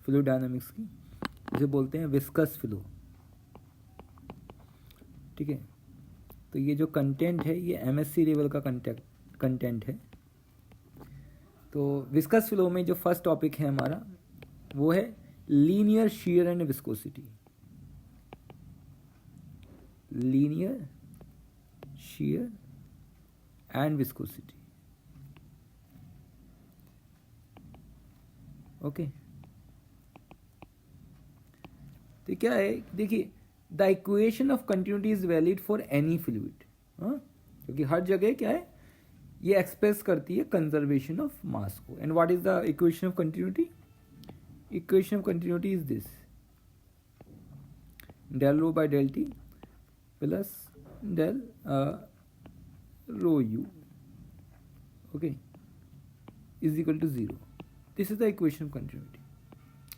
Fluid dynamics की, जिसे बोलते हैं विस्कस फ्लो। ठीक है, तो ये जो कंटेंट है ये एमएससी लेवल का कंटेंट है। तो विस्कस फ्लो में जो फर्स्ट टॉपिक है हमारा वो है linear shear and viscosity. Linear shear and viscosity. Okay, तो क्या है, देखिए the equation of continuity is valid for any fluid. क्योंकि हर जगह क्या है, ये एक्सप्रेस करती है कंजर्वेशन ऑफ मास को। And what is the equation of continuity? Equation of continuity is this, del rho by del t plus del rho u, okay, is equal to 0. This is the equation of continuity.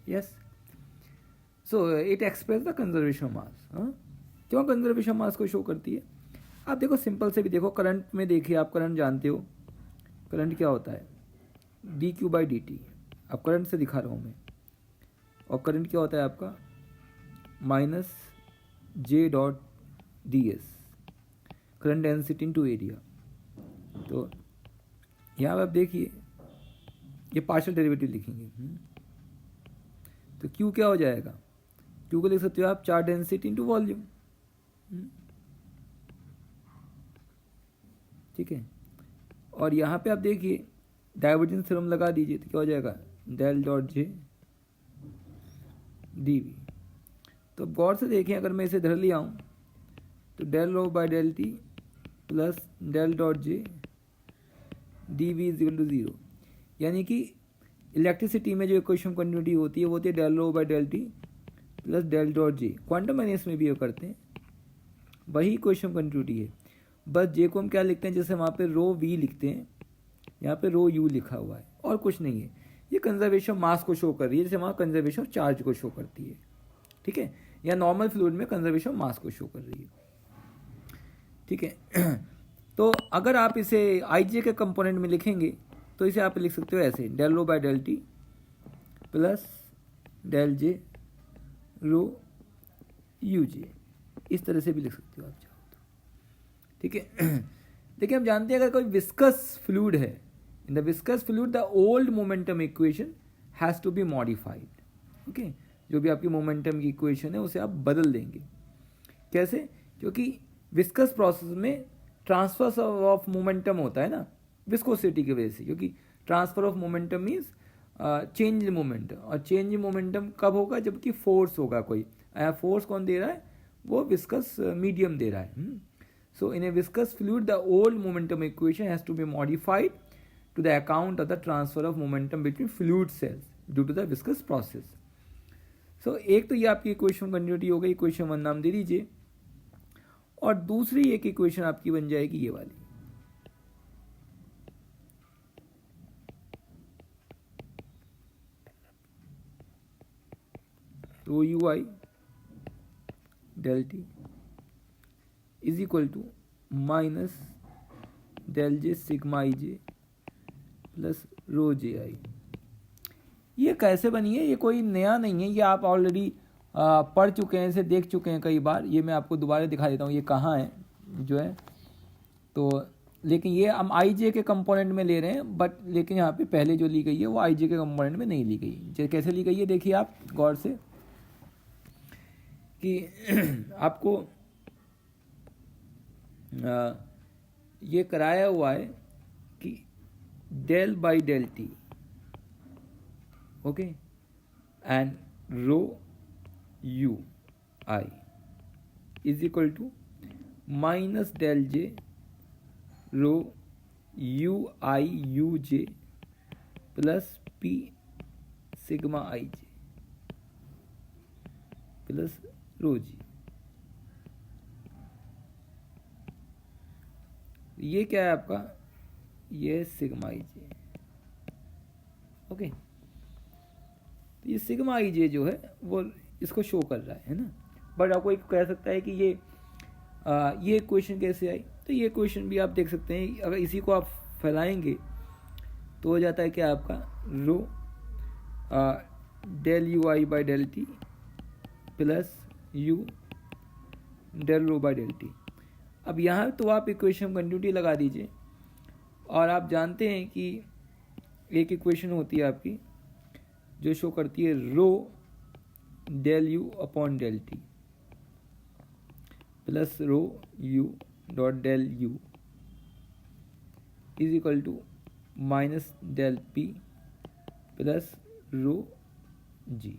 Yes, so it expresses the conservation of mass. क्यों conservation of mass को show करती है? आप देखो, simple से भी देखो, current में देखिए, आप करंट जानते हो, करंट क्या होता है, D Q by D T. अब करंट से दिखा रहा हूँ मैं, और करंट क्या होता है आपका, minus J dot D S, current density into area. तो यहाँ पर आप देखिए, ये पार्शियल डेरिवेटिव लिखेंगे, तो क्यू क्या हो जाएगा, क्यू को लिख सकते हो आप चार्ज डेंसिटी इनटू वॉल्यूम। ठीक है, और यहाँ पे आप देखिए डाइवर्जेंस थ्योरम लगा दीजिए, तो क्या हो जाएगा, del dot J D V. तो गौर से देखें, अगर मैं इसे धर लिया हूँ तो del rho by del T plus del dot J D V is equal to 0। यानी कि इलेक्ट्रिसिटी में जो इक्वेशन ऑफ कंटिन्यूटी होती है वो होती है del rho by del T plus del dot J. Quantum mechanics में भी ये करते हैं, वही इक्वेशन ऑफ कंटिन्यूटी है। बस जे को हम क्या लिखते हैं, जैसे वहाँ पे रो वी लिखते हैं, यहाँ पे रो यू लिखा हुआ है, और कुछ नहीं है। ये कंजर्वेशन ऑफ मास को शो कर रही है, जैसे वहाँ कंजर्वेशन ऑफ चार्ज को शो करती है। ठीक है, या नॉर्मल फ्लूइड में कंजर्वेशन ऑफ मास को शो कर रही है। ठीक है, तो अगर आप इसे आई जे के कंपोनेंट में लिखेंगे तो इसे आप लिख सकते हो ऐसे, del rho by del T plus del j rho u j, इस तरह से भी लिख सकते हो आप चाहो तो। ठीक है, देखिए हम जानते हैं अगर कोई विस्कस फ्लूइड है, in the viscous fluid the old momentum equation has to be modified. Okay, जो भी आपकी मोमेंटम की इक्वेशन है उसे आप बदल देंगे। कैसे? क्योंकि विस्कस प्रोसेस में ट्रांसफर ऑफ मोमेंटम होता है ना विस्कोसिटी की वजह से, क्योंकि transfer of momentum means change momentum, और चेंज मोमेंटम कब होगा, जबकि फोर्स होगा कोई। फोर्स कौन दे रहा है, वो विस्कस मीडियम दे रहा है। So in a viscous fluid the old momentum equation has to be modified to the account of the transfer of momentum between fluid cells due to the viscous process. So एक तो ये आपकी equation continuity हो गई, equation 1 नाम दे दीजिए, और दूसरी एक इक्वेशन आपकी बन जाएगी ये वाली, rho you i del t is equal to minus del j sigma I j plus rho j i. ये कैसे बनी है, ये कोई नया नहीं है, ये आप ऑलरेडी पढ़ चुके हैं, इसे देख चुके हैं कई बार। ये मैं आपको दोबारा दिखा देता हूँ ये कहाँ है जो है, तो लेकिन ये हम आई जे के कंपोनेंट में ले रहे हैं, बट लेकिन यहाँ पे पहले जो ली गई है वो आई जे के कंपोनेंट में नहीं ली गई। कैसे ली गई है देखिए आप गौर से, कि आपको ये कराया हुआ है कि del by del t, okay, and rho you I is equal to minus del j rho you I you J plus p sigma I j plus rho g. ये क्या है आपका, ये सिग्मा आई जे। ओके, तो ये सिग्मा आई जे जो है वो इसको शो कर रहा है ना। बट आपको एक कह सकता है कि ये इक्वेशन कैसे आई, तो ये इक्वेशन भी आप देख सकते हैं, अगर इसी को आप फैलाएंगे तो हो जाता है क्या आपका rho del u i by del T plus u del rho by del t. अब यहाँ तो आप इक्वेशन कंटिन्यूटी लगा दीजिए, और आप जानते हैं कि एक इक्वेशन होती है आपकी जो शो करती है rho del u upon del T plus rho u dot del u is equal to minus del p plus rho g.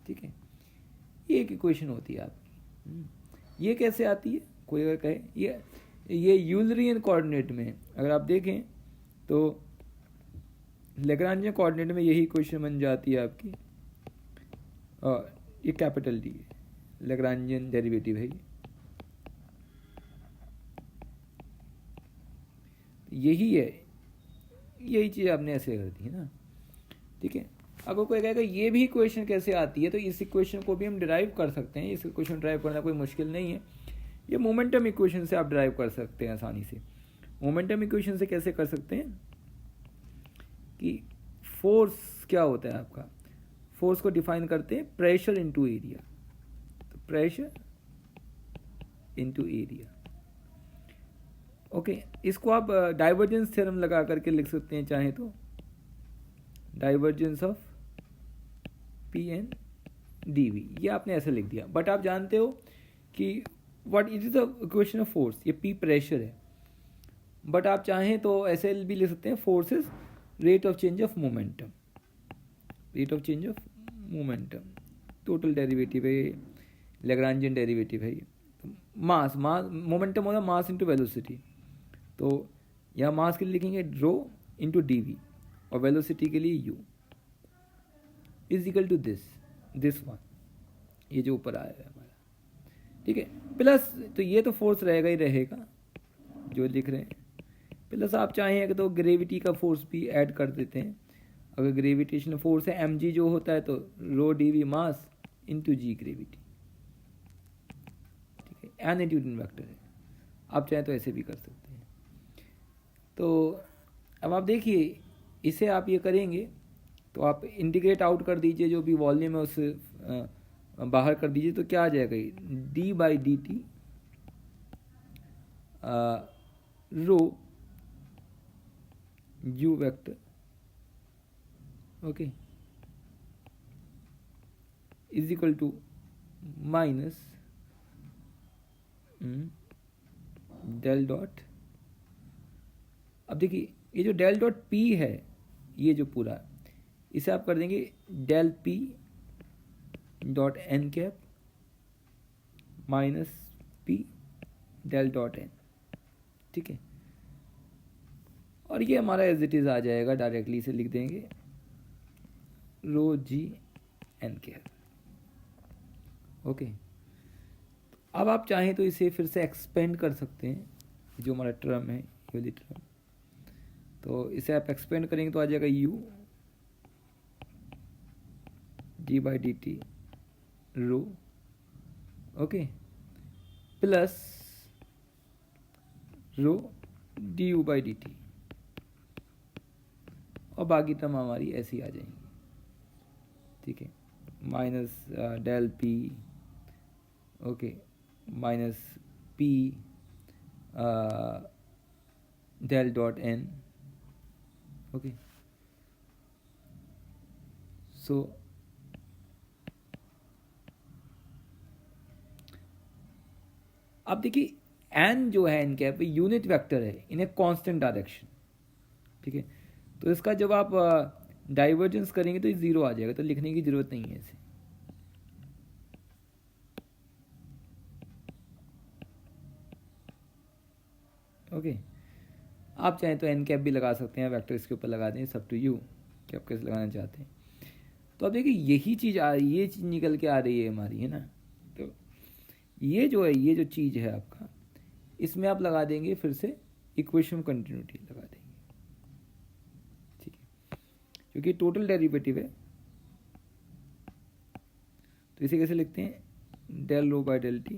ठीक है, ये एक इक्वेशन होती है आपकी। ये कैसे आती है, कोई अगर कहे ये यूलरियन कोऑर्डिनेट में अगर आप देखें तो लैग्रांजियन कोऑर्डिनेट में यही इक्वेशन बन जाती है आपकी, और ये कैपिटल डी है, लैग्रांजियन डेरिवेटिव है ये। यही है, यही चीज़ आपने ऐसे कर दी है ना। ठीक है, अगर कोई कहेगा ये भी इक्वेशन कैसे आती है, तो इस इक्वेशन को भी हम डिराइव कर सकते हैं। इस इक्वेशन डिराइव करना कोई मुश्किल नहीं है, ये मोमेंटम इक्वेशन से आप डिराइव कर सकते हैं आसानी से। मोमेंटम इक्वेशन से कैसे कर सकते हैं कि फोर्स क्या होता है आपका, फोर्स को डिफाइन करते हैं प्रेशर इनटू एरिया। तो प्रेशर इनटू एरिया, ओके। इसको आप डाइवर्जेंस थ्योरम लगा करके लिख सकते हैं चाहे तो, divergence of P N D V, ये आपने ऐसे लिख दिया। बट आप जानते हो कि what it is a equation of force, ये पी प्रेशर है। बट आप चाहें तो ऐसे भी लिख सकते हैं, force is rate of change of momentum, rate of change of momentum, total derivative है, लैग्रांजियन डेरिवेटिव है ये। तो मास मोमेंटम होगा मास इंटू वेलोसिटी, तो यहाँ मास के लिए लिखेंगे रो इंटू डी वी, और वेलोसिटी के लिए U is equal to this one, ये जो ऊपर आया है हमारा। ठीक है, प्लस तो ये तो फोर्स रहेगा ही रहेगा जो लिख रहे हैं, प्लस आप चाहें तो ग्रेविटी का फोर्स भी ऐड कर देते हैं। अगर ग्रेविटेशनल फोर्स है एम जी जो होता है, तो rho D V mass into जी ग्रेविटी। ठीक है, एन न्यूटन वेक्टर है, आप चाहें तो ऐसे भी कर सकते हैं। तो अब आप देखिए, इसे आप ये करेंगे तो आप इंटीग्रेट आउट कर दीजिए, जो भी वॉल्यूम है उसे बाहर कर दीजिए, तो क्या आ जाएगा, D by D T rho U vector, okay, is equal to minus del dot. अब देखिए ये जो डेल डॉट पी है, ये जो पूरा, इसे आप कर देंगे del P dot N cap minus P del dot N. ठीक है, और ये हमारा एज इट इज आ जाएगा, डायरेक्टली इसे लिख देंगे रो जी एन कैप। ओके, अब आप चाहें तो इसे फिर से एक्सपेंड कर सकते हैं, जो हमारा टर्म है ये वाली टर्म, तो इसे आप एक्सपेंड करेंगे तो आ जाएगा u d by D T rho, okay, plus rho d u by D t, और बाकी टर्म हमारी ऐसी आ जाएंगी। ठीक है, minus del p, okay, minus P del dot n, okay. So अब देखिए एन जो है इनके पे यूनिट वेक्टर है इन ए कांस्टेंट डायरेक्शन। ठीक है, तो इसका जब आप डाइवर्जेंस करेंगे तो ये जीरो आ जाएगा, तो लिखने की जरूरत नहीं है इसे। ओके, आप चाहें तो एन कैप भी लगा सकते हैं, वेक्टर इसके ऊपर लगा दें, सब टू यू कि आप कैसे लगाना चाहते हैं। तो अब देखिए यही चीज़ आ रही है, ये चीज़ निकल के आ रही है हमारी, है ना। तो ये जो है, ये जो चीज़ है आपका, इसमें आप लगा देंगे फिर से इक्वेशन कंटिन्यूटी लगा देंगे। ठीक है, क्योंकि टोटल डेरिवेटिव है, तो इसे कैसे लिखते हैं, del rho by del T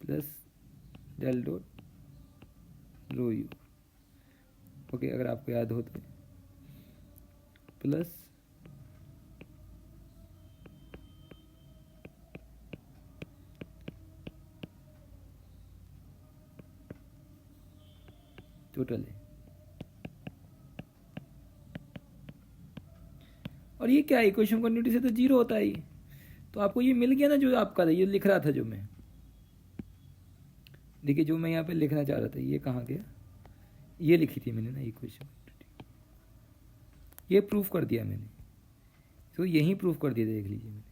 plus del dot rho U. Okay, अगर आपको याद हो तो, प्लस टोटल है। और ये क्या है, इक्वेशन कंटिन्यूटी से तो जीरो होता है ये। तो आपको ये मिल गया ना जो आपका था, ये लिख रहा था जो मैं, देखिए जो मैं यहाँ पे लिखना चाह रहा था, ये कहाँ गया, ये लिखी थी मैंने ना इक्वेशन, ये प्रूफ कर दिया मैंने, तो यहीं प्रूफ कर दिया, देख लीजिए मैंने।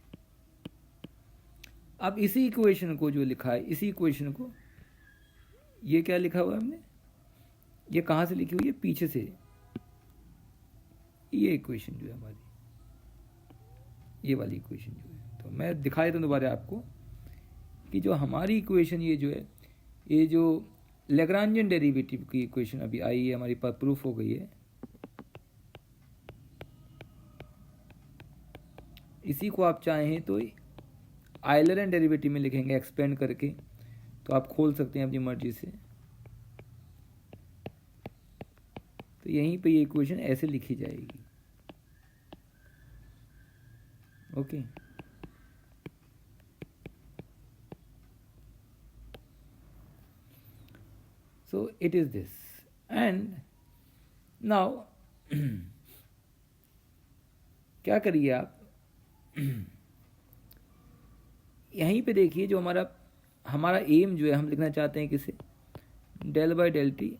अब इसी इक्वेशन को जो लिखा है, इसी इक्वेशन को, ये क्या लिखा हुआ है हमने, ये कहाँ से लिखी हुई है, पीछे से, ये इक्वेशन जो है हमारी, ये वाली इक्वेशन जो है, तो मैं दिखा देता हूँ दोबारा आपको कि जो हमारी इक्वेशन ये जो है, ये जो लैग्रांजियन डेरिवेटिव की इक्वेशन अभी आई है हमारी पास, प्रूफ हो गई है। इसी को आप चाहें तो आयलर डेरिवेटिव में लिखेंगे एक्सपेंड करके, तो आप खोल सकते हैं अपनी मर्जी से। तो यहीं पे ये इक्वेशन ऐसे लिखी जाएगी, okay. So it is this, and now क्या करिए आप, यहीं पे देखिए जो हमारा एम जो है, हम लिखना चाहते हैं किसे, del by del T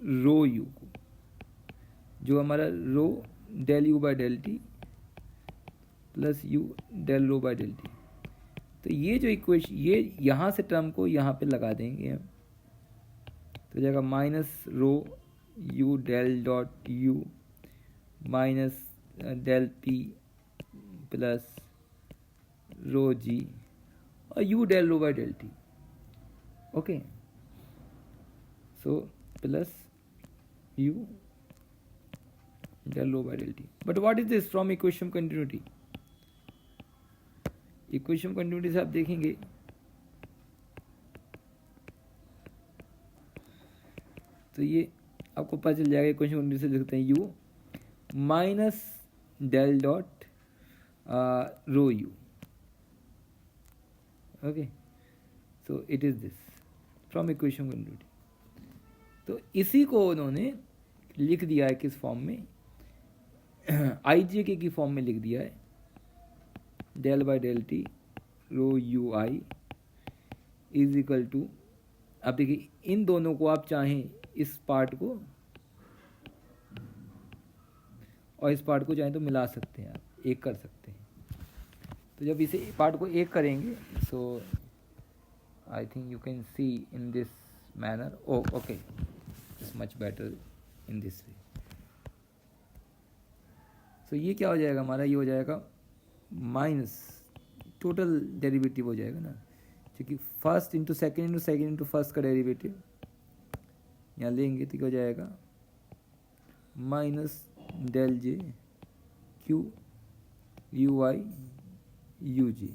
rho u को, जो हमारा rho del u by del T plus u del rho by del t. तो ये जो इक्वेशन, ये यहाँ से टर्म को यहाँ पे लगा देंगे हम, तो जाएगा minus rho u del dot u minus del p plus rho g और u del rho by del t, okay. So plus u del rho by del t. But what is this from equation continuity, equation continuity से आप देखेंगे तो ये आपको पता चल जाएगा, इक्वेशन कंटिन्यूटी से लिखते हैं U minus del dot rho U, okay. So it is this from equation continuity. तो इसी को उन्होंने लिख दिया है किस फॉर्म में, आई जे के की फॉर्म में लिख दिया है, del by del T rho you I is equal to, अब देखिए इन दोनों को आप चाहें इस पार्ट को और इस पार्ट को चाहें तो मिला सकते हैं, आप एक कर सकते हैं। तो जब इसे पार्ट को एक करेंगे, so I think you can see in this manner, okay, it's much better in this way. So ये क्या हो जाएगा हमारा, ये हो जाएगा माइनस टोटल डेरिवेटिव हो जाएगा ना, क्योंकि first into second into first का डेरिवेटिव यहाँ लेंगे तो क्या हो जाएगा, minus del J Q U आई यू जी,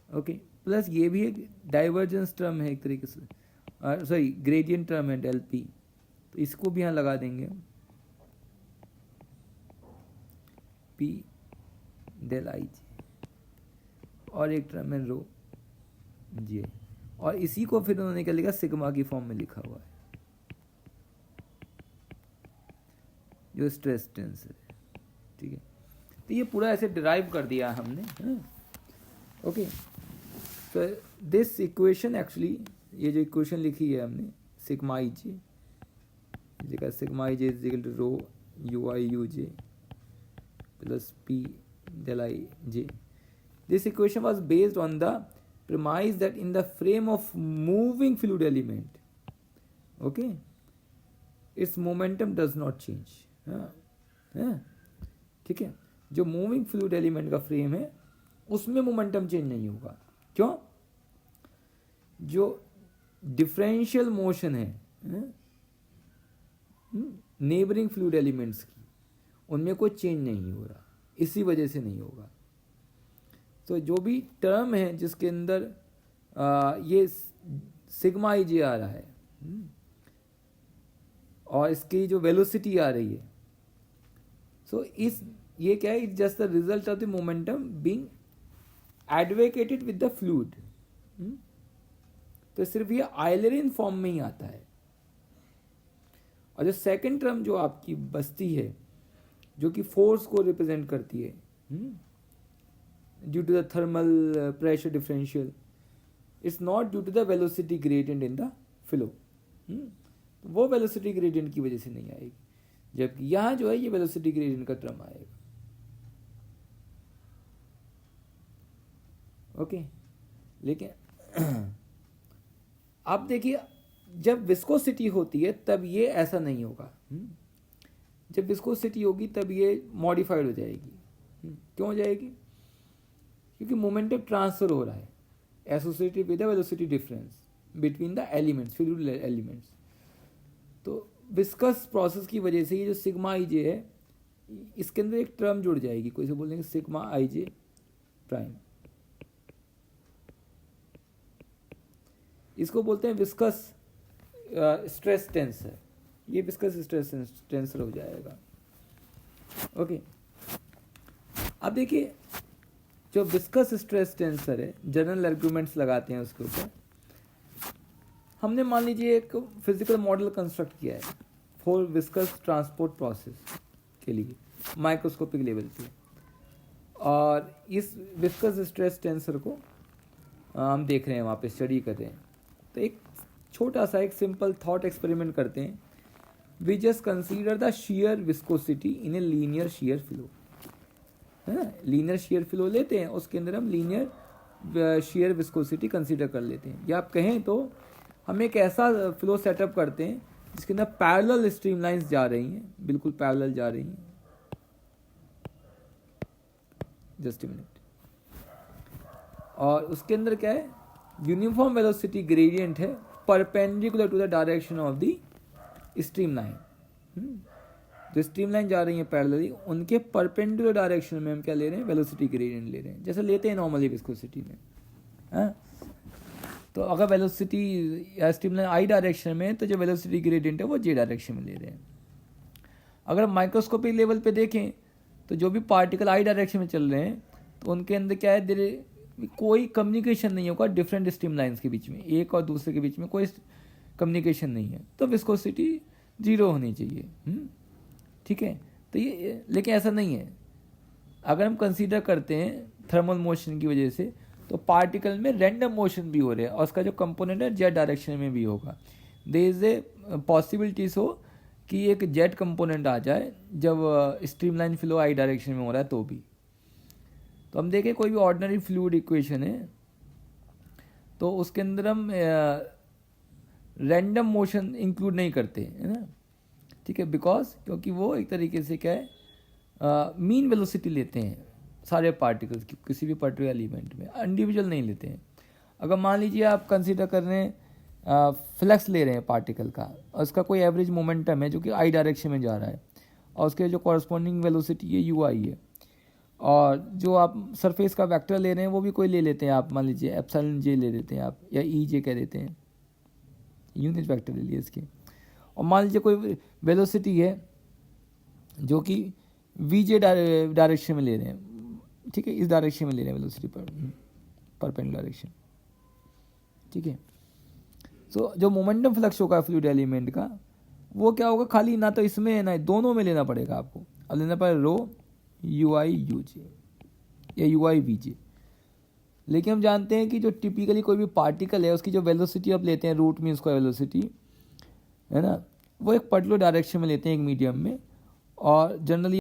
ओके। प्लस ये भी एक डाइवर्जेंस टर्म है एक तरीके से, सॉरी ग्रेडियंट टर्म है डेल पी, तो इसको भी यहाँ लगा देंगे हम, पी डेल आई जी, और एक टर्म है रो जी, और इसी को फिर उन्होंने क्या लिखा, सिग्मा की फॉर्म में लिखा हुआ है, जो स्ट्रेस टेंसर है, ठीक है। तो ये पूरा ऐसे डिराइव कर दिया हमने, ओके। तो दिस इक्वेशन एक्चुअली, ये जो इक्वेशन लिखी है हमने, सिग्मा आई जे, जगह sigma I J is equal to rho you I you J plus P del I j. This equation was based on the premise that in the frame of moving fluid element, okay, its momentum does not change. ठीक है, जो moving fluid element का frame है उसमें momentum change नहीं होगा। क्यों? जो डिफरेंशियल मोशन है नेबरिंग फ्लूइड एलिमेंट्स की, उनमें कोई चेंज नहीं हो रहा, इसी वजह से नहीं होगा। तो जो भी टर्म है जिसके अंदर ये सिग्मा आई जे आ रहा है और इसकी जो वेलोसिटी आ रही है, सो ये क्या है, it's just the result of the momentum being advocated with the fluid. तो सिर्फ ये आयलरिन फॉर्म में ही आता है, और जो सेकंड टर्म जो आपकी बचती है, जो कि फोर्स को रिप्रेजेंट करती है, due to the thermal pressure differential, it's not due to the velocity gradient in the flow. वो वेलोसिटी ग्रेडियंट की वजह से नहीं आएगी, जबकि यहाँ जो है ये वेलोसिटी ग्रेडियंट का टर्म आएगा। ओके, लेकिन आप देखिए जब विस्कोसिटी होती है तब ये ऐसा नहीं होगा। जब विस्कोसिटी होगी तब ये मॉडिफाइड हो जाएगी। क्यों हो जाएगी? क्योंकि मोमेंटम ट्रांसफर हो रहा है associated with the velocity difference between the elements, fluid elements. तो विस्कस प्रोसेस की वजह से ये जो सिग्मा आई जे है, इसके अंदर एक टर्म जुड़ जाएगी, कोई से बोलेंगे सिग्मा आई जे प्राइम। इसको बोलते हैं विस्कस स्ट्रेस टेंसर। ये विस्कस स्ट्रेस टेंसर हो जाएगा। ओके, अब देखिए जो विस्कस स्ट्रेस टेंसर है, जनरल आर्गुमेंट्स लगाते हैं उसके ऊपर। हमने मान लीजिए एक फिजिकल मॉडल कंस्ट्रक्ट किया है फॉर विस्कस ट्रांसपोर्ट प्रोसेस के लिए माइक्रोस्कोपिक लेवल पे, और इस विस्कस स्ट्रेस टेंसर को हम देख रहे हैं, वहाँ पे स्टडी कर रहे हैं। तो एक छोटा सा एक सिंपल थॉट एक्सपेरिमेंट करते हैं। We just consider the shear viscosity in a linear shear flow, है ना। लीनियर शियर फ्लो लेते हैं, उसके अंदर हम लीनियर शियर विस्कोसिटी कंसीडर कर लेते हैं। या आप कहें तो हम एक ऐसा फ्लो सेटअप करते हैं जिसके अंदर पैरेलल स्ट्रीमलाइंस जा रही हैं, बिल्कुल पैरेलल जा रही हैं। Just a minute. और उसके अंदर क्या है, यूनिफॉर्म वेलोसिटी ग्रेडियंट है perpendicular to the direction of the streamline. जो स्ट्रीमलाइन जा रही है पैरेलली, उनके परपेंडिकुलर डायरेक्शन में हम क्या ले रहे हैं, वेलोसिटी ग्रेडियंट ले रहे हैं, जैसे लेते हैं नॉर्मली विस्कोसिटी में। तो अगर वेलोसिटी या स्ट्रीमलाइन आई डायरेक्शन में, तो जो वेलोसिटी ग्रेडियंट है वो जे डायरेक्शन में ले रहे हैं। अगर माइक्रोस्कोपिक लेवल पे देखें तो जो भी पार्टिकल आई डायरेक्शन में चल रहे हैं, तो उनके अंदर क्या है, कोई कम्युनिकेशन नहीं होगा डिफरेंट स्ट्रीमलाइंस के बीच में, एक और दूसरे के बीच में कोई कम्युनिकेशन नहीं है, तो विस्कोसिटी 0 होनी चाहिए। ठीक है, तो ये लेकिन ऐसा नहीं है। अगर हम कंसीडर करते हैं थर्मल मोशन की वजह से, तो पार्टिकल में रैंडम मोशन भी हो रहा है, और उसका जो कंपोनेंट है जेड डायरेक्शन में भी होगा। देयर इज ए पॉसिबिलिटीज हो कि एक जेड कंपोनेंट आ जाए जब स्ट्रीमलाइन फ्लो आई डायरेक्शन में हो रहा है तो भी। तो हम देखें कोई भी ऑर्डिनरी फ्लूइड इक्वेशन है, तो उसके अंदर हम रैंडम मोशन इंक्लूड नहीं करते, है ना। ठीक है, बिकॉज क्योंकि वो एक तरीके से क्या है, मीन वेलोसिटी लेते हैं सारे पार्टिकल्स की, किसी भी पर्टिकुलर एलिमेंट में इंडिविजुअल नहीं लेते हैं। अगर मान लीजिए आप कंसीडर कर रहे हैं फ्लक्स ले रहे हैं पार्टिकल का, और उसका कोई एवरेज मोमेंटम है जो कि आई डायरेक्शन में जा रहा है, और उसके जो कॉरस्पॉन्डिंग वेलोसिटी है यू आई है, और जो आप सरफेस का वेक्टर ले रहे हैं वो भी कोई ले लेते हैं आप, मान लीजिए एप्सिलॉन जे ले लेते हैं आप, या ई जे कह देते हैं, यूनिट वेक्टर ले लिए इसके। और मान लीजिए कोई वेलोसिटी है जो कि वी जे डायरेक्शन में ले रहे हैं, ठीक है, इस डायरेक्शन में ले रहे हैं वेलोसिटी परपेंडिकुलर डायरेक्शन। ठीक है, सो जो मोमेंटम फ्लक्स होगा फ्लूइड एलिमेंट का, वो क्या होगा, खाली ना तो इसमें ना दोनों में लेना पड़ेगा आपको, और लेना पड़ेगा रो यू आई यू जे या यू आई वी जे। लेकिन हम जानते हैं कि जो टिपिकली कोई भी पार्टिकल है उसकी जो वेलोसिटी आप लेते हैं, रूट मीन स्क्वायर वेलोसिटी, है ना, वो एक पर्टिकुलर डायरेक्शन में लेते हैं एक मीडियम में, और जनरली